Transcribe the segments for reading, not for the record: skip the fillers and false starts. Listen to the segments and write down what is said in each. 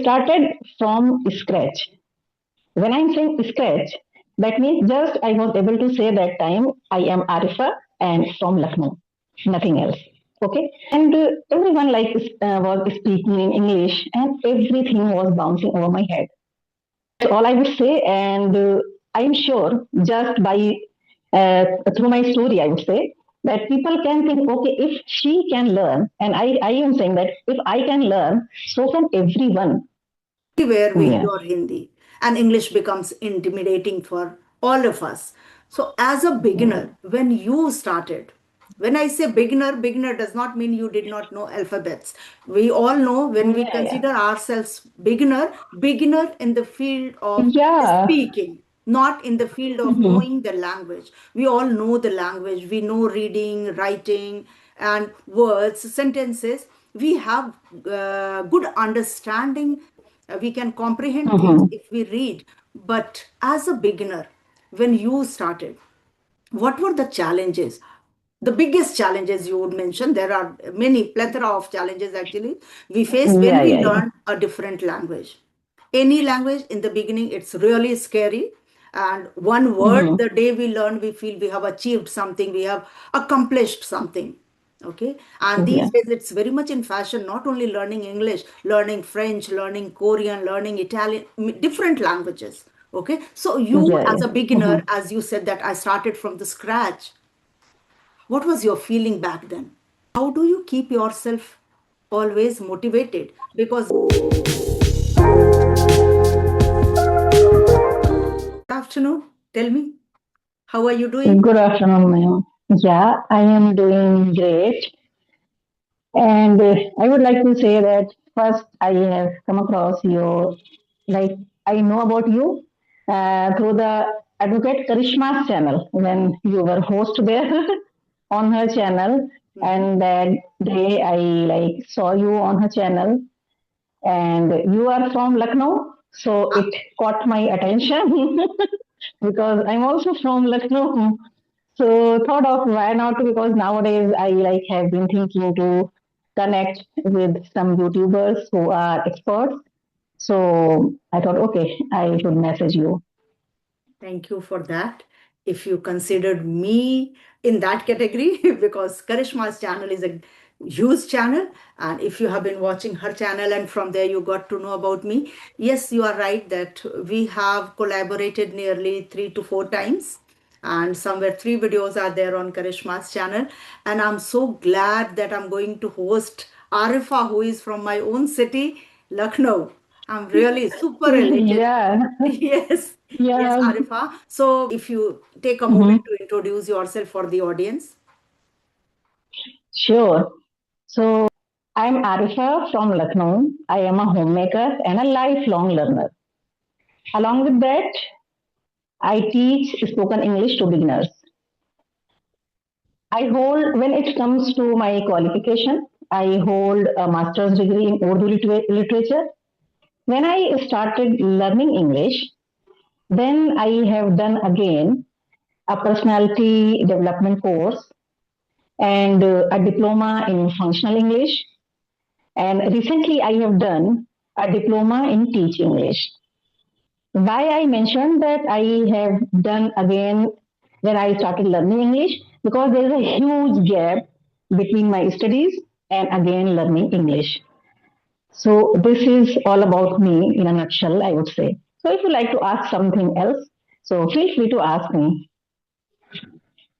started from scratch. When I'm saying scratch, that means just I was able to say that time I am Arifa and from Lucknow, nothing else. Okay, and everyone was speaking in English, and everything was bouncing over my head. That's all I would say, and I'm sure just by through my story, I would say that people can think, okay, if she can learn, and I am saying that if I can learn, so can everyone. Everywhere we Yeah. hear Hindi, and English becomes intimidating for all of us. So, as a beginner, when you started, when I say beginner, beginner does not mean you did not know alphabets. We all know when we Yeah, yeah. consider ourselves beginner, beginner in the field of Yeah. speaking, not in the field of Mhm. knowing the language. We all know the language, we know reading, writing, and words, sentences. We have good understanding, we can comprehend things Mhm. if we read. But as a beginner, when you started, what were the challenges? The biggest challenges you would mention? There are many plethora of challenges actually we face when Yeah, we yeah, yeah. learn a different language. Any language in the beginning, it's really scary. And one word, Mhm. the day we learn, we feel we have achieved something, we have accomplished something. Okay. And Yeah, these days, it's very much in fashion, not only learning English, learning French, learning Korean, learning Italian, different languages. Okay. So, you yeah, as yeah. a beginner, Mhm. as you said that I started from the scratch, what was your feeling back then? How do you keep yourself always motivated? Because afternoon, tell me, how are you doing? Good afternoon, ma'am. Yeah, I am doing great. And I would like to say that first I have come across your, like, I know about you through the Advocate Karishma's channel when you were host there on her channel. Mhm. And that day I like saw you on her channel, and you are from Lucknow, so it caught my attention because I'm also from Lucknow. So thought of why not, because nowadays I like have been thinking to connect with some YouTubers who are experts. So I thought, okay, I should message you. Thank you for that. If you considered me in that category, because Karishma's channel is a huge channel, and if you have been watching her channel and from there you got to know about me, yes, you are right that we have collaborated nearly 3 to 4 times, and somewhere 3 videos are there on Karishma's channel. And I'm so glad that I'm going to host Arifa, who is from my own city, Lucknow. I'm really super elated. Yeah, Yes, yes, yeah. Arifa. So, if you take a moment Mhm. to introduce yourself for the audience. Sure. So I'm Arifa from Lucknow. I am a homemaker and a lifelong learner. Along with that, I teach spoken English to beginners. I hold, when it comes to my qualification, I hold a master's degree in Urdu literature. When I started learning English, then I have done again a personality development course and a diploma in functional English. And recently I have done a diploma in teach English. Why I mentioned that I have done again when I started learning English, because there is a huge gap between my studies and again learning English. So this is all about me in a nutshell, I would say. So if you like to ask something else, so feel free to ask me.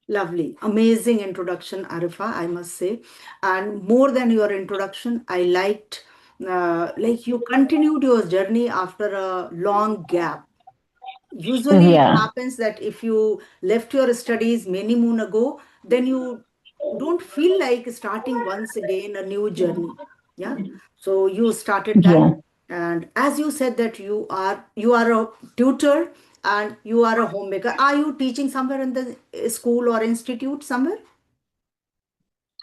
Lovely, amazing introduction, Arifa, I must say. And more than your introduction, I liked like you continued your journey after a long gap. Usually, it Yeah, happens that if you left your studies many moon ago, then you don't feel like starting once again a new journey. Yeah. So you started that, yeah. and as you said that you are a tutor and you are a homemaker. Are you teaching somewhere in the school or institute somewhere?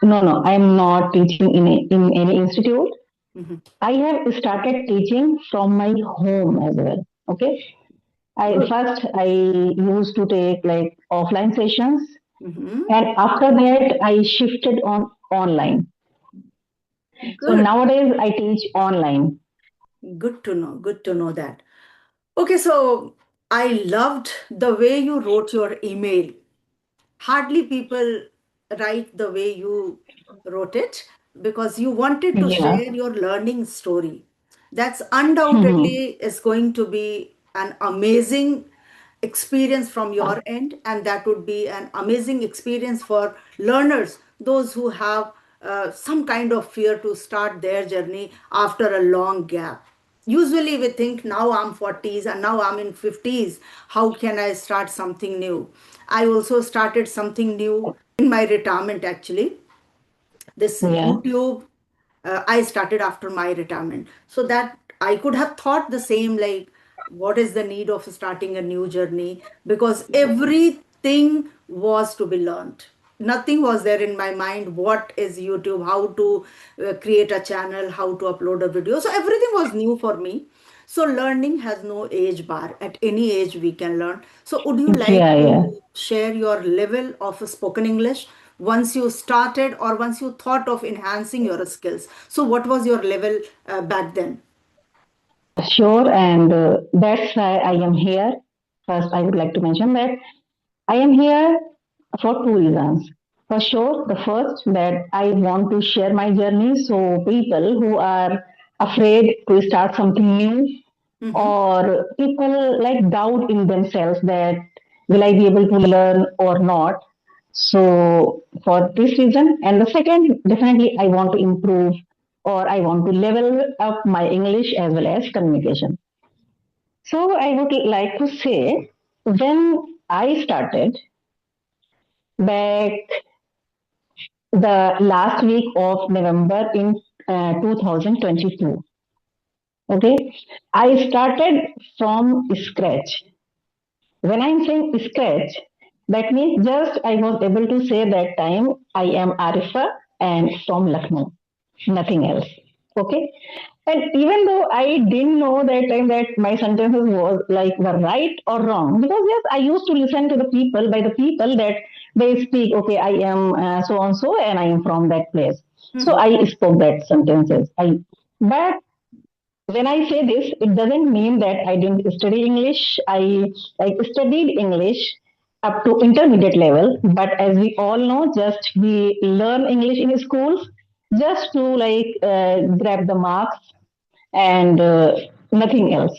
No, no, I am not teaching in any institute. Mhm. I have started teaching from my home as well. Okay. Good. I used to take like offline sessions, Mhm. and after that I shifted on online. So Good. nowadays I teach online. Good to know. Good to know that. Okay, so I loved the way you wrote your email. Hardly people write the way you wrote it because you wanted to Yeah. share your learning story. That's Mhm. undoubtedly is going to be an amazing experience from your end, and that would be an amazing experience for learners, those who have some kind of fear to start their journey after a long gap. Usually we think now I'm 40s and now I'm in 50s. How can I start something new? I also started something new in my retirement actually. This Yeah. YouTube, I started after my retirement. So that I could have thought the same, like, what is the need of starting a new journey? Because everything was to be learned. Nothing was there in my mind. What is YouTube? How to create a channel? How to upload a video? So everything was new for me. So learning has no age bar. At any age we can learn. So would you like Yeah. Yeah. to share your level of spoken English once you started or once you thought of enhancing your skills? So what was your level back then? Sure. And that's why I am here. First, I would like to mention that I am here for two reasons. For sure, the first that I want to share my journey so people who are afraid to start something new Mm-hmm. or people like doubt in themselves that will I be able to learn or not. So for this reason, and the second, definitely I want to improve or I want to level up my English as well as communication. So I would like to say when I started back the last week of November in 2022. Okay, I started from scratch. When I'm saying scratch, that means just I was able to say that time I am Arifa and from Lucknow, nothing else. Okay, and even though I didn't know that time that my sentences was like were right or wrong, because yes, I used to listen to the people by the people that they speak. Okay, I am so and so, and I am from that place. So Mm-hmm. I spoke that sentences. But when I say this, it doesn't mean that I didn't study English. I like studied English up to intermediate level, but as we all know, just we learn English in schools just to like grab the marks and nothing else.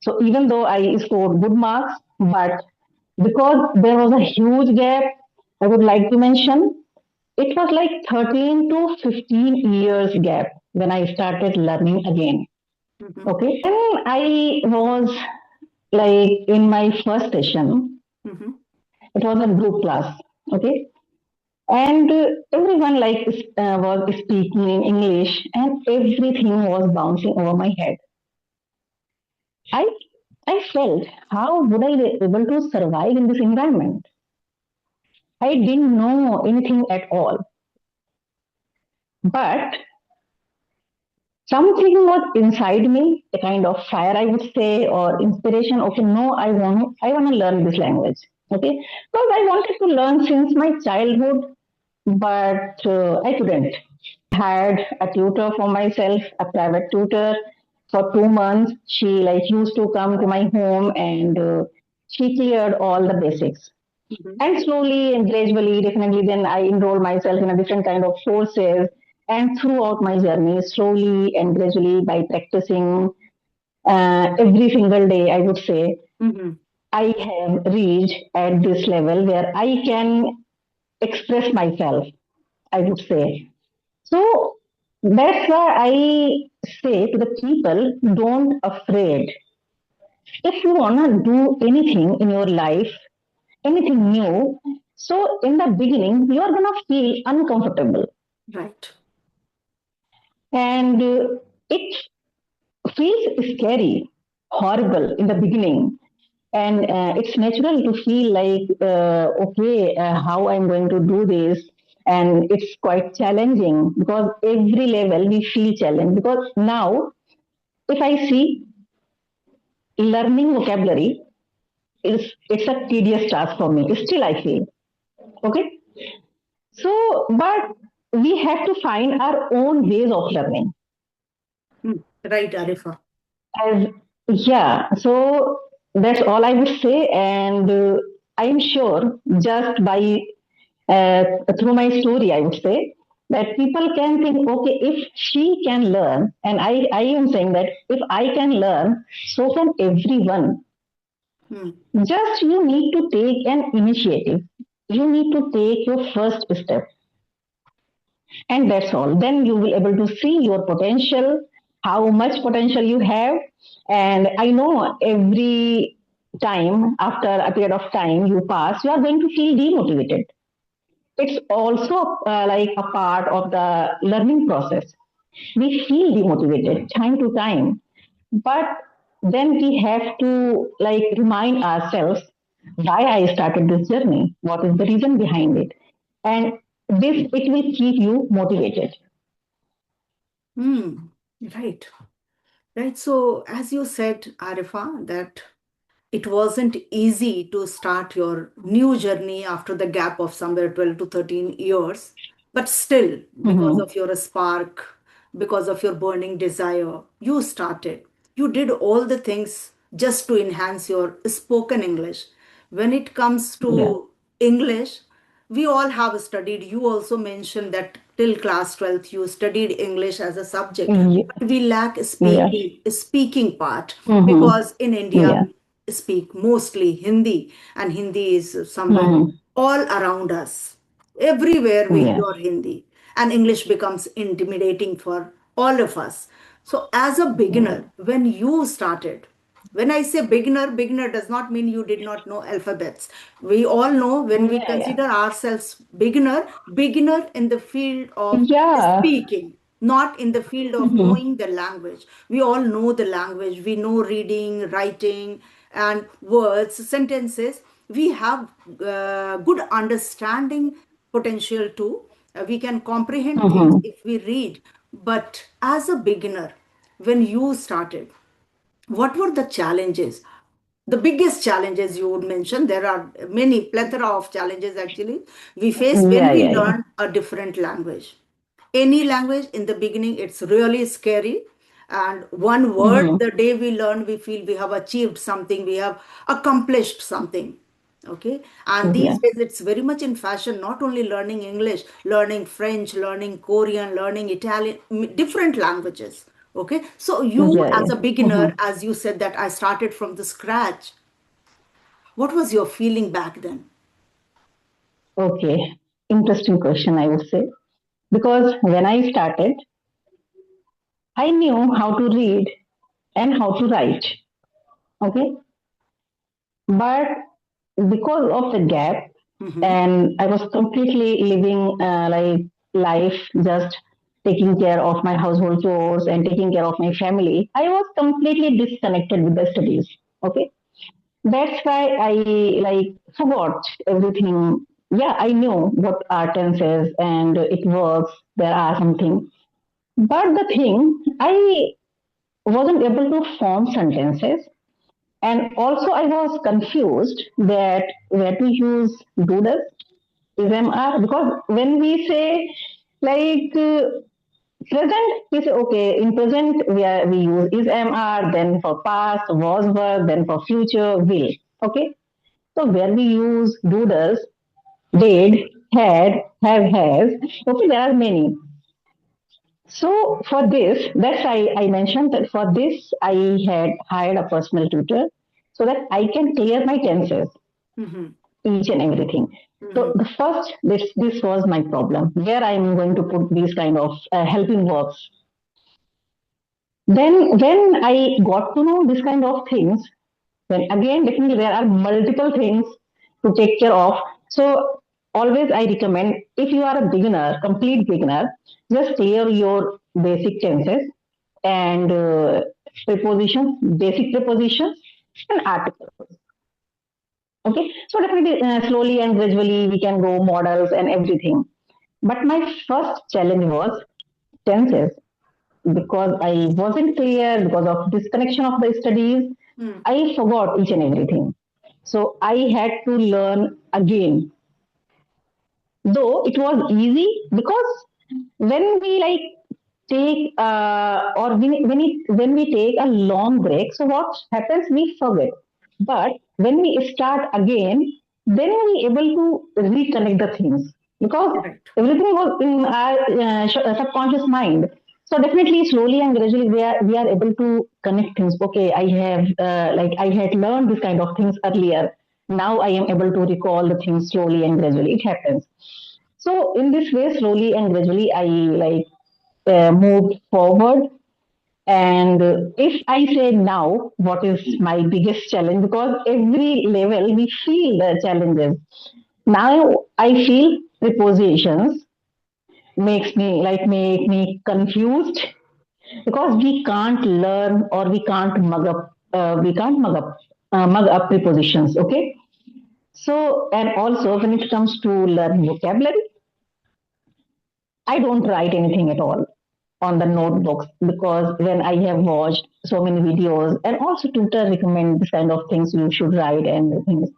So even though I scored good marks, but because there was a huge gap, I would like to mention it was like 13 to 15 years gap when I started learning again. Mm-hmm. Okay. When I was like in my first session, Mm-hmm. it was a group class. Okay. And everyone like was speaking in English and everything was bouncing over my head. I I felt how would I be able to survive in this environment? I didn't know anything at all. But something was inside me, a kind of fire, I would say, or inspiration. Okay, no, I want to learn this language. Okay, because I wanted to learn since my childhood, but I couldn't. Had a tutor for myself, a private tutor for 2 months. She like used to come to my home and she cleared all the basics. Mm-hmm. And slowly and gradually, definitely, then I enrolled myself in a different kind of courses. And throughout my journey, slowly and gradually, by practicing every single day, I would say, Mm-hmm. I have reached at this level where I can express myself, I would say. So that's why I say to the people, don't afraid. If you wanna do anything in your life, anything new, so in the beginning you are gonna feel uncomfortable, Right. and it feels scary, horrible in the beginning, and it's natural to feel like okay, how I'm going to do this, and it's quite challenging because every level we feel challenged because now if I see learning vocabulary is it's a tedious task for me. Still, I feel okay. So, but we have to find our own ways of learning. Mm. Right, Arifa. As yeah, so that's all I would say, and I'm sure just by through my story, I would say that people can think, okay, if she can learn, and I am saying that if I can learn, so can everyone. Hmm. Just you need to take an initiative. You need to take your first step, and that's all. Then you will able to see your potential, how much potential you have. And I know every time after a period of time you pass, you are going to feel demotivated. It's also like a part of the learning process. We feel demotivated time to time, but then we have to like remind ourselves why I started this journey, what is the reason behind it, and this it will keep you motivated. Hmm. Right. Right. So, as you said, Arifa, that it wasn't easy to start your new journey after the gap of somewhere 12 to 13 years, but still, because Mm-hmm. of your spark, because of your burning desire, you started. You did all the things just to enhance your spoken English. When it comes Yeah. to English, we all have studied. You also mentioned that till class 12th you studied English as a subject, Yeah. but we lack Yeah. speaking part, Mm-hmm. because in India Yeah. we speak mostly Hindi, and Hindi is somewhere Mm-hmm. all around us. Everywhere we Yeah. hear Hindi, and English becomes intimidating for all of us. So, as a Yeah. beginner, when you started, when I say beginner, beginner does not mean you did not know alphabets. We all know, when we Yeah. Yeah. consider ourselves beginner, beginner in the field of Yeah. speaking, not in the field of Mm-hmm. knowing the language. We all know the language. We know reading, writing, and words, sentences. We have good understanding potential too. We can comprehend things Mm-hmm. if we read. But as a beginner, when you started, what were the challenges, the biggest challenges you would mention? There are many plethora of challenges actually we face when Yeah. we Yeah. Yeah. learn a different language. Any language in the beginning, it's really scary, and one word Mm-hmm. the day we learn, we feel we have achieved something, we have accomplished something. Okay, and Yeah. these days it's very much in fashion, not only learning English, learning French, learning Korean, learning Italian, different languages. Okay, so you Yeah. as Yeah. a beginner, Mm-hmm. as you said that I started from the scratch, what was your feeling back then? Okay. Interesting question, I would say. Because when I started, I knew how to read and how to write. Okay. But because of the gap, Mm-hmm. and I was completely living like life just taking care of my household chores and taking care of my family, I was completely disconnected with the studies. Okay. That's why I like forgot everything. Yeah, I knew what are tenses and it works. There are something, but the thing I wasn't able to form sentences, and also I was confused that where to use do this is MR, because when we say like present, we say okay in present we use is MR, then for past was verb, then for future will. Okay, so where we use do does, did, had, have, has. Okay, there are many. So for this, that's I mentioned that for this I had hired a personal tutor so that I can clear my tenses, Mm-hmm. each and everything. So Mm-hmm. the first, this was my problem where I'm going to put these kind of helping verbs. Then when I got to know this kind of things, then again definitely there are multiple things to take care of. So always I recommend, if you are a beginner, complete beginner, just clear your basic tenses and prepositions, basic prepositions and articles. Okay, so definitely slowly and gradually we can go models and everything. But my first challenge was tenses, because I wasn't clear because of disconnection of the studies. Mm-hmm. I forgot each and everything. So I had to learn again. Though it was easy because when we like take or when we take a long break, so what happens? We forget. But when we start again, then we able to reconnect the things because Right. everything was in our subconscious mind. So definitely, slowly and gradually, we are able to connect things. Okay, I have like I had learned this kind of things earlier. Now I am able to recall the things slowly and gradually. It happens. So in this way, slowly and gradually, I like moved forward. And if I say now, what is my biggest challenge? Because every level we feel the challenges. Now I feel prepositions make me confused because we can't learn or we can't mug up prepositions. Okay, so and also when it comes to learn vocabulary, I don't write anything at all on the notebooks because when I have watched so many videos and also Tutor recommend this kind of things you should write and things.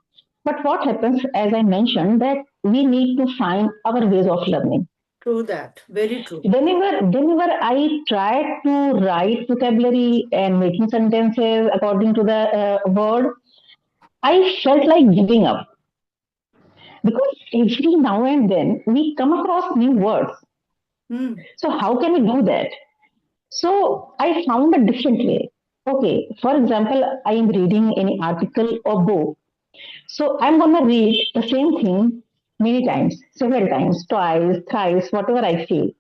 But what happens, as I mentioned, that we need to find our ways of learning. True that. Very true. Whenever I try to write vocabulary and making sentences according to the word, I felt like giving up because every now and then we come across new words. Hmm. So how can we do that? So I found a different way. Okay, for example, I am reading any article or book. So I'm gonna read the same thing many times, several times, twice, thrice, whatever I feel.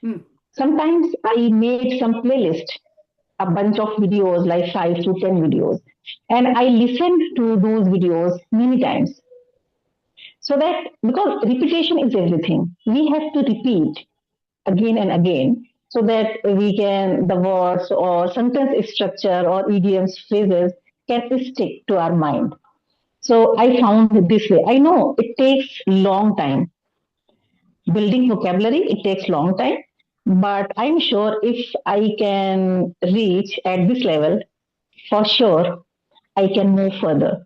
Hmm. Sometimes I made some playlist, a bunch of videos, like 5 to 10 videos, and I listened to those videos many times. So that because repetition is everything, we have to repeat again and again so that we can the words or sentence structure or idioms phrases can stick to our mind. So I found this way. I know it takes long time. Building vocabulary, it takes long time. But I'm sure if I can reach at this level, for sure I can move further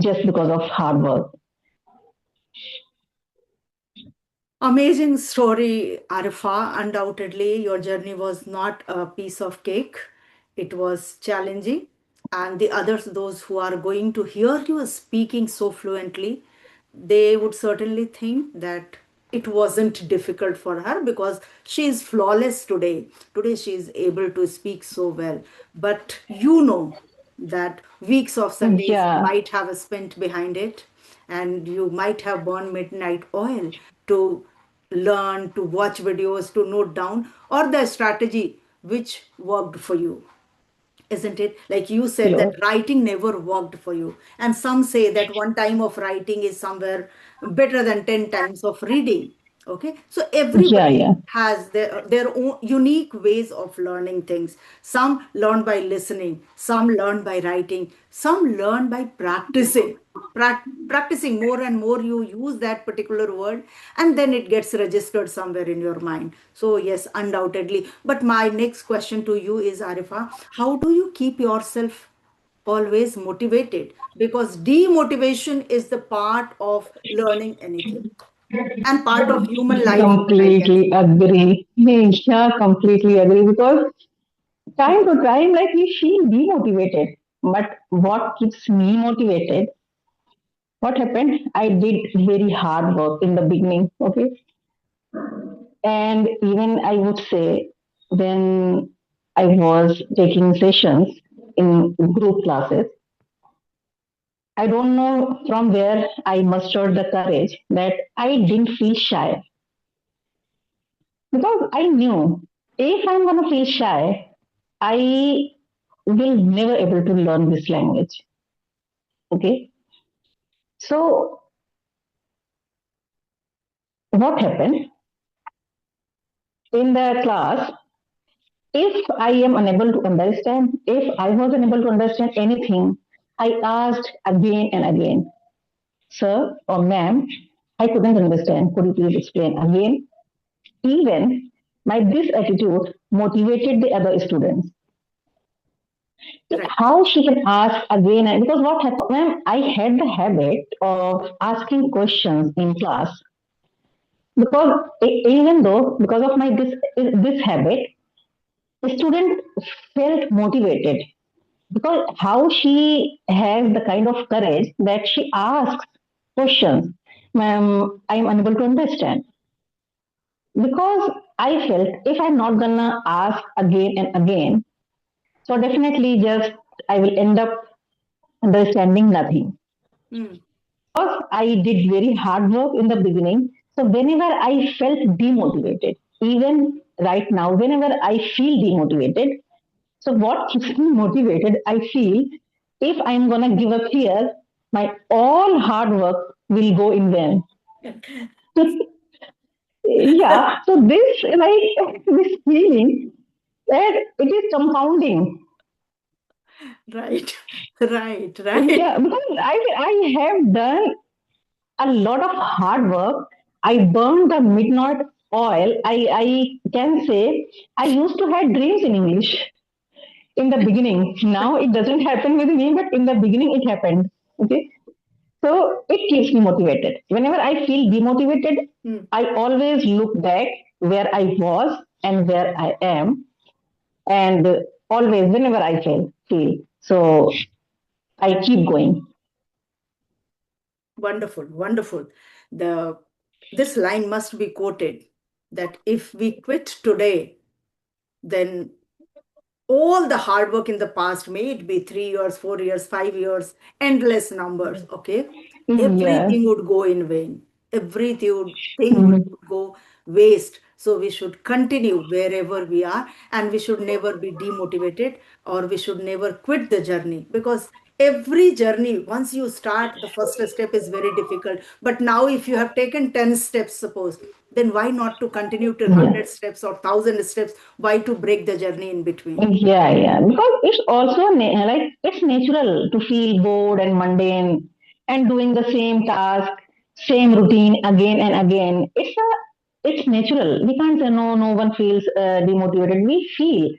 just because of hard work. Amazing story, Arifa. Undoubtedly, your journey was not a piece of cake. It was challenging. And the others, those who are going to hear you speaking so fluently, they would certainly think that it wasn't difficult for her because she is flawless today. Today, she is able to speak so well. But you know that weeks of Sundays Yeah, might have spent behind it, and you might have burned midnight oil to learn, to watch videos, to note down, or the strategy which worked for you, isn't it? Like you said that sure. writing never worked for you, and some say that one time of writing is somewhere better than 10 times of reading. Okay, so Yeah, yeah. everybody has their own unique ways of learning things. Some learn by listening, some learn by writing, some learn by practicing. Practicing more and more, you use that particular word, and then it gets registered somewhere in your mind. So yes, undoubtedly. But my next question to you is, Arifa, how do you keep yourself always motivated? Because demotivation is the part of learning anything and part of human life, even I can Completely say. agree. Yeah, completely agree because time to time, like we feel demotivated. But what keeps me motivated? What happened? I did very hard work in the beginning, okay? And even I would say when I was taking sessions in group classes, I don't know from where I mustered the courage that I didn't feel shy because I knew if I'm gonna feel shy, I will never able to learn this language. Okay, so what happened in the class? If I am unable to understand, if I was unable to understand anything, I asked again and again, sir or ma'am, I couldn't understand. Could you please explain again? Even my this attitude motivated the other students. Right. How she can ask again and because what happened when I had the habit of asking questions in class because even though because of my this habit the student felt motivated because how she has the kind of courage that she asks questions. Ma'am, I'm unable to understand. Because I felt if I'm not gonna ask again and again, so definitely just I will end up understanding nothing. Hmm. Because I did very hard work in the beginning, so whenever I felt demotivated, even right now, whenever I feel demotivated, so what keeps me motivated, I feel if I'm gonna give up here, my all hard work will go in vain. Yeah, so this like this feeling that it is compounding. Right, right, right. Yeah, because I have done a lot of hard work. I burned the midnight oil. I can say I used to have dreams in English in the beginning. Now it doesn't happen with me, but in the beginning it happened. Okay, so it keeps me motivated. Whenever I feel demotivated, Hmm. I always look back where I was and where I am, and always whenever I feel so I keep going. Wonderful, wonderful. The this line must be quoted that if we quit today, then all the hard work in the past, may it be 3 years, 4 years, 5 years, endless numbers, okay? Yeah. Everything would go in vain. Everything would Mhm. go waste. So we should continue wherever we are, and we should never be demotivated, or we should never quit the journey, because every journey, once you start, the first step is very difficult. But now, if you have taken 10 steps, suppose, then why not to continue to Yeah. 100 steps or 1,000 steps? Why to break the journey in between? Yeah. Because it's also like it's natural to feel bored and mundane and doing the same task, same routine again and again. It's natural. We can't say no. No one feels demotivated. We feel